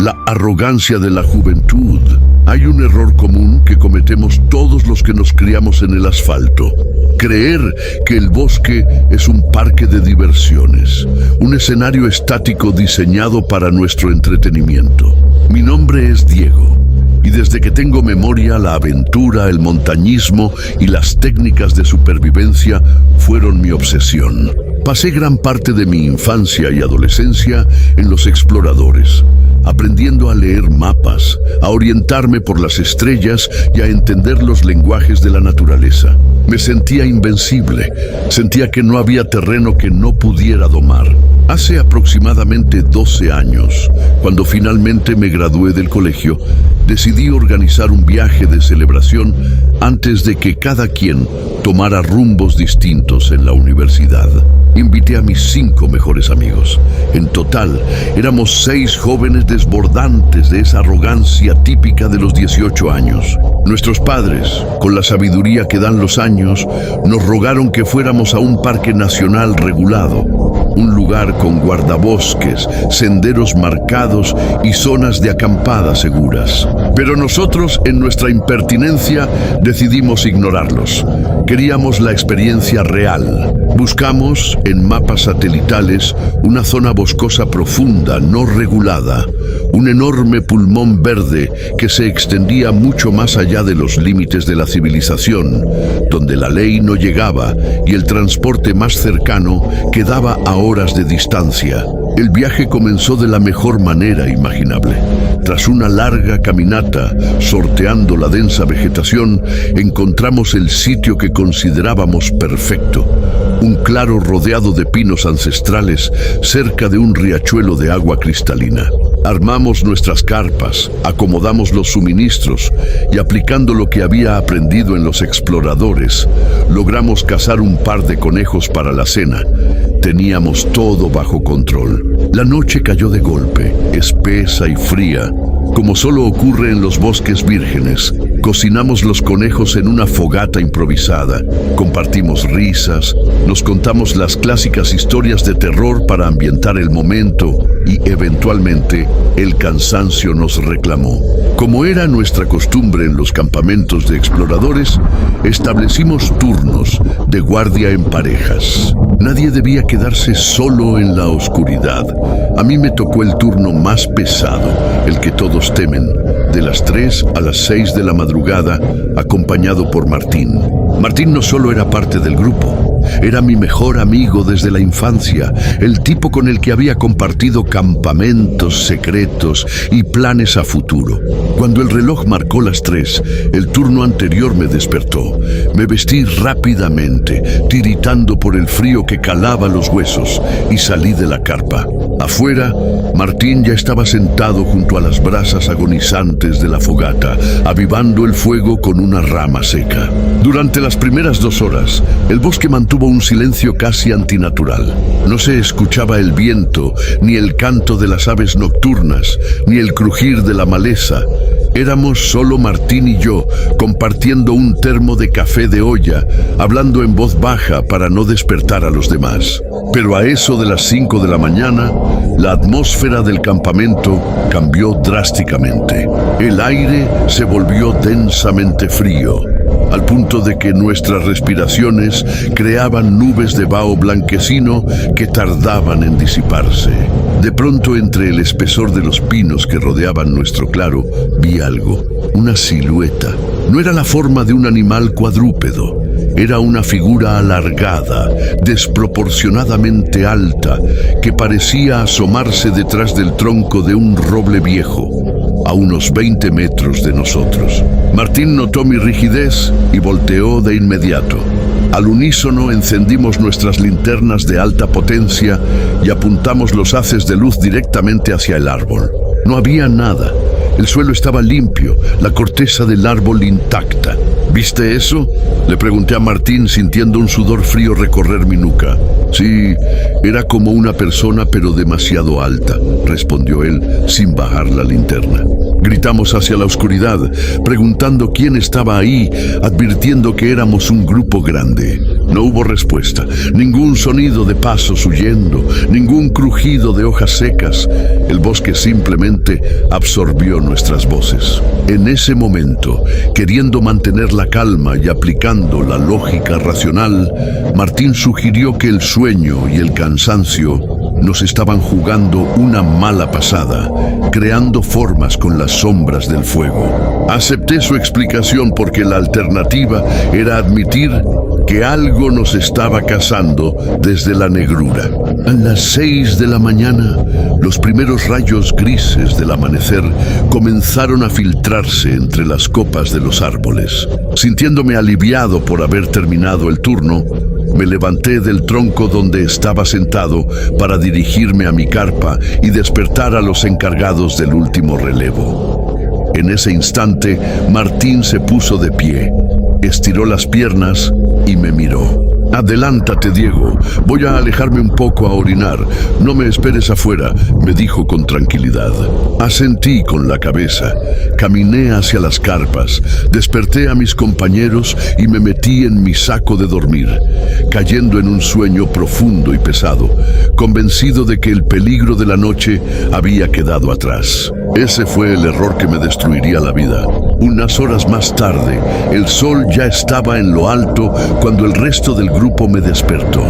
La arrogancia de la juventud. Hay un error común que cometemos todos los que nos criamos en el asfalto. Creer que el bosque es un parque de diversiones, un escenario estático diseñado para nuestro entretenimiento. Mi nombre es Diego, y desde que tengo memoria, la aventura, el montañismo y las técnicas de supervivencia fueron mi obsesión. Pasé gran parte de mi infancia y adolescencia en los exploradores, aprendiendo a leer mapas, a orientarme por las estrellas y a entender los lenguajes de la naturaleza. Me sentía invencible, sentía que no había terreno que no pudiera domar. Hace aproximadamente 12 años, cuando finalmente me gradué del colegio, decidí organizar un viaje de celebración antes de que cada quien tomara rumbos distintos en la universidad. Invité a mis 5 mejores amigos. En total, éramos 6 jóvenes desbordantes de esa arrogancia típica de los 18 años. Nuestros padres, con la sabiduría que dan los años, nos rogaron que fuéramos a un parque nacional regulado, un lugar con guardabosques, senderos marcados y zonas de acampada seguras. Pero nosotros, en nuestra impertinencia, decidimos ignorarlos. Queríamos la experiencia real. Buscamos, en mapas satelitales, una zona boscosa profunda, no regulada, un enorme pulmón verde que se extendía mucho más allá de los límites de la civilización, donde la ley no llegaba y el transporte más cercano quedaba a horas de distancia. El viaje comenzó de la mejor manera imaginable. Tras una larga caminata, sorteando la densa vegetación, encontramos el sitio que considerábamos perfecto. Un claro rodeado de pinos ancestrales cerca de un riachuelo de agua cristalina. Armamos nuestras carpas, acomodamos los suministros y aplicando lo que había aprendido en los exploradores, logramos cazar un par de conejos para la cena. Teníamos todo bajo control. La noche cayó de golpe, espesa y fría, como solo ocurre en los bosques vírgenes. Cocinamos los conejos en una fogata improvisada, compartimos risas, nos contamos las clásicas historias de terror para ambientar el momento y, eventualmente, el cansancio nos reclamó. Como era nuestra costumbre en los campamentos de exploradores, establecimos turnos de guardia en parejas. Nadie debía quedarse solo en la oscuridad. A mí me tocó el turno más pesado, el que todos temen, de las 3 a las 6 de la madrugada, acompañado por Martín. Martín no solo era parte del grupo, era mi mejor amigo desde la infancia, el tipo con el que había compartido campamentos secretos y planes a futuro. Cuando el reloj marcó las 3, el turno anterior me despertó. Me vestí rápidamente, tiritando por el frío que calaba los huesos, y salí de la carpa. Afuera, Martín ya estaba sentado junto a las brasas agonizantes de la fogata, avivando el fuego con una rama seca. Durante las primeras 2 horas, el bosque mantuvo un silencio casi antinatural. No se escuchaba el viento, ni el canto de las aves nocturnas, ni el crujir de la maleza. Éramos solo Martín y yo, compartiendo un termo de café de olla, hablando en voz baja para no despertar a los demás. Pero a eso de las 5 de la mañana, la atmósfera del campamento cambió drásticamente. El aire se volvió densamente frío, al punto de que nuestras respiraciones creaban nubes de vaho blanquecino que tardaban en disiparse. De pronto, entre el espesor de los pinos que rodeaban nuestro claro, vi algo, una silueta. No era la forma de un animal cuadrúpedo, era una figura alargada, desproporcionadamente alta, que parecía asomarse detrás del tronco de un roble viejo, a unos 20 metros de nosotros. Martín notó mi rigidez y volteó de inmediato. Al unísono encendimos nuestras linternas de alta potencia y apuntamos los haces de luz directamente hacia el árbol. No había nada. El suelo estaba limpio, la corteza del árbol intacta. ¿Viste eso?, le pregunté a Martín, sintiendo un sudor frío recorrer mi nuca. Sí, era como una persona, pero demasiado alta, respondió él sin bajar la linterna. Gritamos hacia la oscuridad, preguntando quién estaba ahí, advirtiendo que éramos un grupo grande. No hubo respuesta, ningún sonido de pasos huyendo, ningún crujido de hojas secas. El bosque simplemente absorbió nuestras voces. En ese momento, queriendo mantener la calma y aplicando la lógica racional, Martín sugirió que el sueño y el cansancio nos estaban jugando una mala pasada, creando formas con las sombras del fuego. Acepté su explicación porque la alternativa era admitir que algo nos estaba cazando desde la negrura. A las 6 de la mañana, los primeros rayos grises del amanecer comenzaron a filtrarse entre las copas de los árboles. Sintiéndome aliviado por haber terminado el turno, me levanté del tronco donde estaba sentado para dirigirme a mi carpa y despertar a los encargados del último relevo. En ese instante, Martín se puso de pie, estiró las piernas y me miró. «Adelántate, Diego. Voy a alejarme un poco a orinar. No me esperes afuera», me dijo con tranquilidad. Asentí con la cabeza. Caminé hacia las carpas, desperté a mis compañeros y me metí en mi saco de dormir, cayendo en un sueño profundo y pesado, convencido de que el peligro de la noche había quedado atrás. Ese fue el error que me destruiría la vida. Unas horas más tarde, el sol ya estaba en lo alto cuando el resto del grupo me despertó.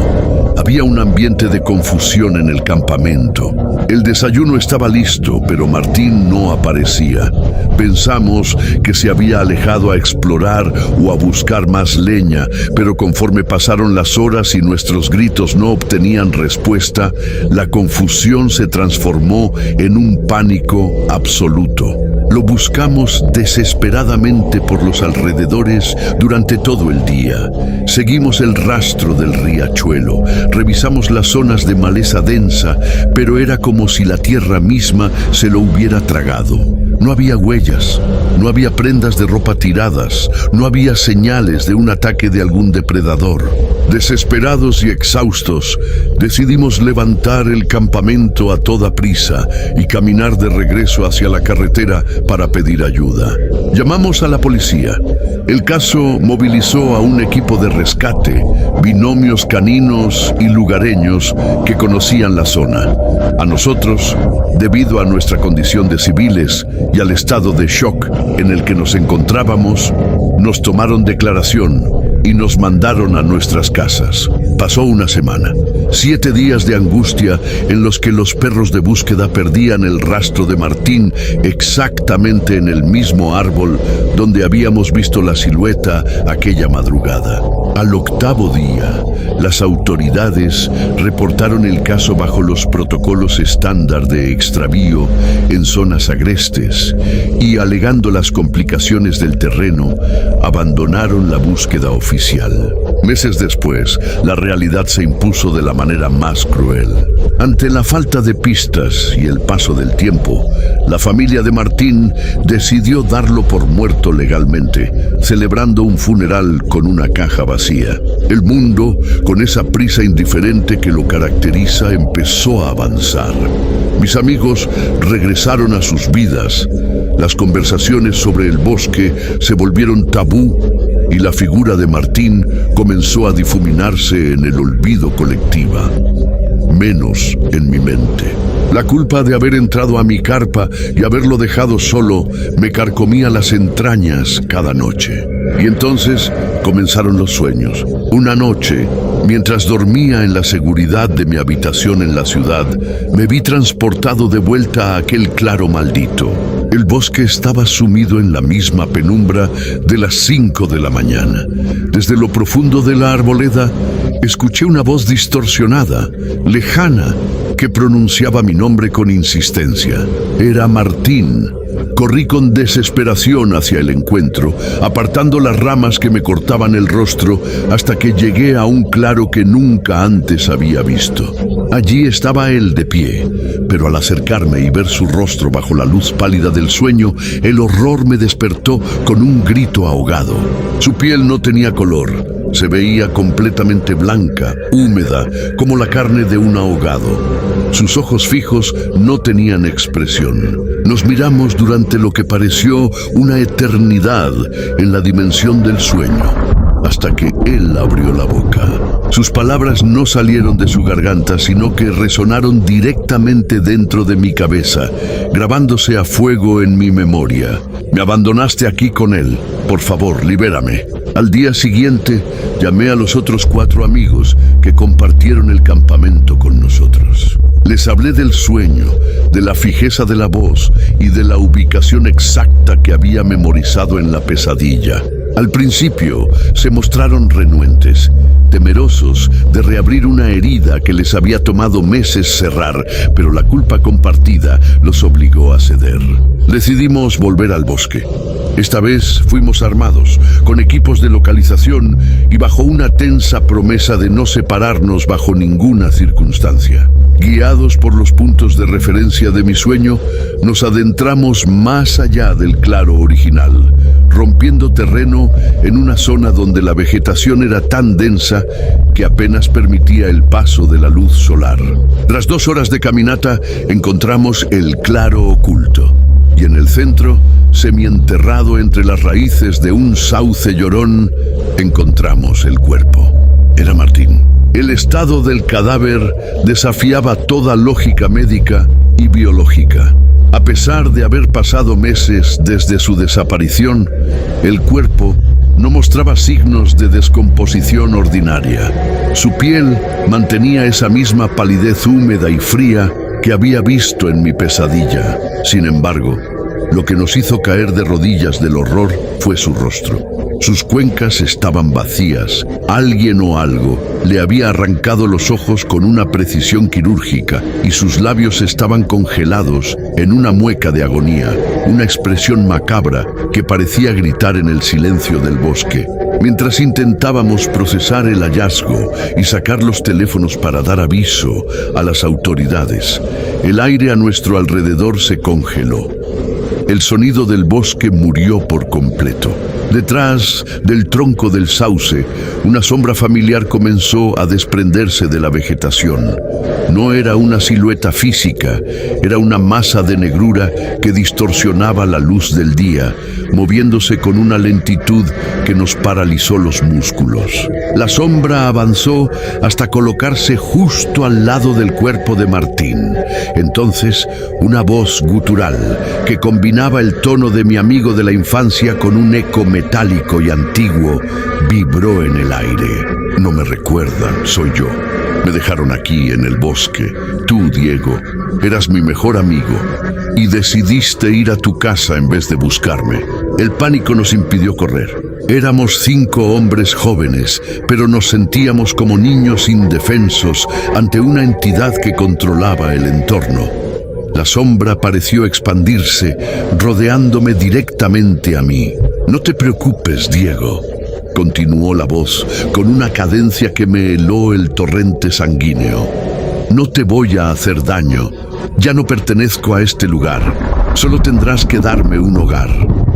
Había un ambiente de confusión en el campamento. El desayuno estaba listo, pero Martín no aparecía. Pensamos que se había alejado a explorar o a buscar más leña, pero conforme pasaron las horas y nuestros gritos no obtenían respuesta, la confusión se transformó en un pánico absoluto. Lo buscamos desesperadamente por los alrededores durante todo el día. Seguimos el rastro del riachuelo, revisamos las zonas de maleza densa, pero era como si la tierra misma se lo hubiera tragado. No había huellas, no había prendas de ropa tiradas, no había señales de un ataque de algún depredador. Desesperados y exhaustos, decidimos levantar el campamento a toda prisa y caminar de regreso hacia la carretera para pedir ayuda. Llamamos a la policía. El caso movilizó a un equipo de rescate, binomios caninos y lugareños que conocían la zona. A nosotros, debido a nuestra condición de civiles y al estado de shock en el que nos encontrábamos, nos tomaron declaración y nos mandaron a nuestras casas. Pasó una semana, 7 días de angustia en los que los perros de búsqueda perdían el rastro de Martín exactamente en el mismo árbol donde habíamos visto la silueta aquella madrugada. Al 8º día, las autoridades reportaron el caso bajo los protocolos estándar de extravío en zonas agrestes y, alegando las complicaciones del terreno, abandonaron la búsqueda oficial. Meses después, la realidad se impuso de la manera más cruel. Ante la falta de pistas y el paso del tiempo, la familia de Martín decidió darlo por muerto legalmente, celebrando un funeral con una caja vacía. El mundo, con esa prisa indiferente que lo caracteriza, empezó a avanzar. Mis amigos regresaron a sus vidas. Las conversaciones sobre el bosque se volvieron tabú y la figura de Martín comenzó a difuminarse en el olvido colectiva, menos en mi mente. La culpa de haber entrado a mi carpa y haberlo dejado solo me carcomía las entrañas cada noche. Y entonces comenzaron los sueños. Una noche, mientras dormía en la seguridad de mi habitación en la ciudad, me vi transportado de vuelta a aquel claro maldito. El bosque estaba sumido en la misma penumbra de las 5 de la mañana. Desde lo profundo de la arboleda, escuché una voz distorsionada, lejana, que pronunciaba mi nombre con insistencia. Era Martín. Corrí con desesperación hacia el encuentro, apartando las ramas que me cortaban el rostro hasta que llegué a un claro que nunca antes había visto. Allí estaba él de pie, pero al acercarme y ver su rostro bajo la luz pálida del sueño, el horror me despertó con un grito ahogado. Su piel no tenía color, Se veía completamente blanca, húmeda, como la carne de un ahogado. Sus ojos fijos no tenían expresión. Nos miramos durante lo que pareció una eternidad en la dimensión del sueño, hasta que él abrió la boca. Sus palabras no salieron de su garganta, sino que resonaron directamente dentro de mi cabeza, grabándose a fuego en mi memoria. Me abandonaste aquí con él. Por favor, libérame. Al día siguiente, llamé a los otros 4 amigos que compartieron el campamento con nosotros. Les hablé del sueño, de la fijeza de la voz y de la ubicación exacta que había memorizado en la pesadilla. Al principio se mostraron renuentes, temerosos de reabrir una herida que les había tomado meses cerrar, pero la culpa compartida los obligó a ceder. Decidimos volver al bosque. Esta vez fuimos armados, con equipos de localización y bajo una tensa promesa de no separarnos bajo ninguna circunstancia. Guiados por los puntos de referencia de mi sueño, nos adentramos más allá del claro original, rompiendo terreno en una zona donde la vegetación era tan densa que apenas permitía el paso de la luz solar. Tras 2 horas de caminata, encontramos el claro oculto, y en el centro, semienterrado entre las raíces de un sauce llorón, encontramos el cuerpo. Era Martín. El estado del cadáver desafiaba toda lógica médica y biológica. A pesar de haber pasado meses desde su desaparición, el cuerpo no mostraba signos de descomposición ordinaria. Su piel mantenía esa misma palidez húmeda y fría que había visto en mi pesadilla. Sin embargo, lo que nos hizo caer de rodillas del horror fue su rostro. Sus cuencas estaban vacías. Alguien o algo le había arrancado los ojos con una precisión quirúrgica y sus labios estaban congelados en una mueca de agonía, una expresión macabra que parecía gritar en el silencio del bosque. Mientras intentábamos procesar el hallazgo y sacar los teléfonos para dar aviso a las autoridades, el aire a nuestro alrededor se congeló. El sonido del bosque murió por completo. Detrás del tronco del sauce, una sombra familiar comenzó a desprenderse de la vegetación. No era una silueta física, era una masa de negrura que distorsionaba la luz del día, moviéndose con una lentitud que nos paralizó los músculos. La sombra avanzó hasta colocarse justo al lado del cuerpo de Martín. Entonces, una voz gutural que combinaba el tono de mi amigo de la infancia con un eco metálico y antiguo vibró en el aire. No me recuerdan, soy yo. Me dejaron aquí en el bosque. Tú, Diego, eras mi mejor amigo y decidiste ir a tu casa en vez de buscarme. El pánico nos impidió correr. Éramos 5 hombres jóvenes, pero nos sentíamos como niños indefensos ante una entidad que controlaba el entorno. La sombra pareció expandirse, rodeándome directamente a mí. No te preocupes, Diego, continuó la voz con una cadencia que me heló el torrente sanguíneo. No te voy a hacer daño. Ya no pertenezco a este lugar. Solo tendrás que darme un hogar.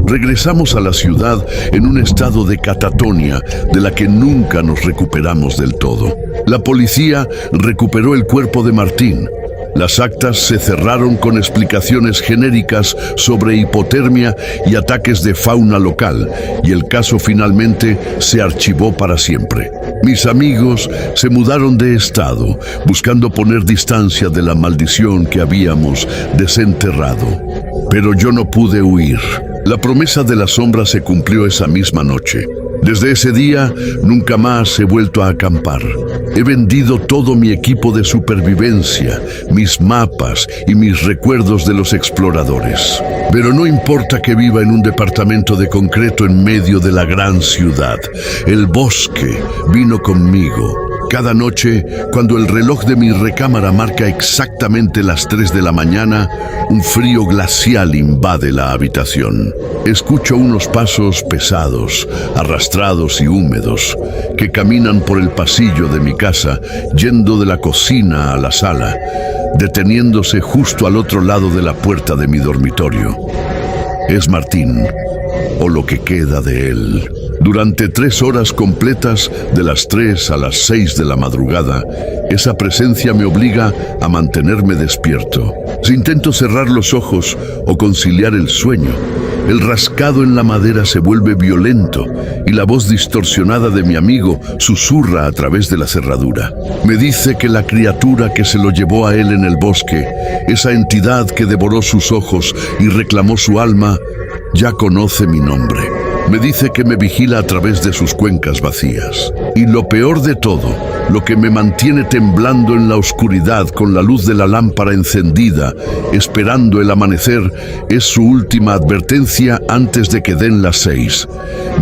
Regresamos a la ciudad en un estado de catatonia de la que nunca nos recuperamos del todo. La policía recuperó el cuerpo de Martín. Las actas se cerraron con explicaciones genéricas sobre hipotermia y ataques de fauna local, y el caso finalmente se archivó para siempre. Mis amigos se mudaron de estado, buscando poner distancia de la maldición que habíamos desenterrado. Pero yo no pude huir. La promesa de la sombra se cumplió esa misma noche. Desde ese día, nunca más he vuelto a acampar. He vendido todo mi equipo de supervivencia, mis mapas y mis recuerdos de los exploradores. Pero no importa que viva en un departamento de concreto en medio de la gran ciudad. El bosque vino conmigo. Cada noche, cuando el reloj de mi recámara marca exactamente las 3 de la mañana, un frío glacial invade la habitación. Escucho unos pasos pesados, arrastrados y húmedos, que caminan por el pasillo de mi casa, yendo de la cocina a la sala, deteniéndose justo al otro lado de la puerta de mi dormitorio. Es Martín. o lo que queda de él. Durante 3 horas completas, de las 3 a las 6 de la madrugada, esa presencia me obliga a mantenerme despierto. Si intento cerrar los ojos o conciliar el sueño, el rascado en la madera se vuelve violento y la voz distorsionada de mi amigo susurra a través de la cerradura. Me dice que la criatura que se lo llevó a él en el bosque, esa entidad que devoró sus ojos y reclamó su alma, ya conoce mi nombre. Me dice que me vigila a través de sus cuencas vacías. Y lo peor de todo, lo que me mantiene temblando en la oscuridad con la luz de la lámpara encendida, esperando el amanecer, es su última advertencia antes de que den las 6.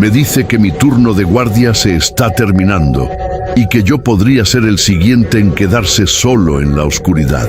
Me dice que mi turno de guardia se está terminando y que yo podría ser el siguiente en quedarse solo en la oscuridad.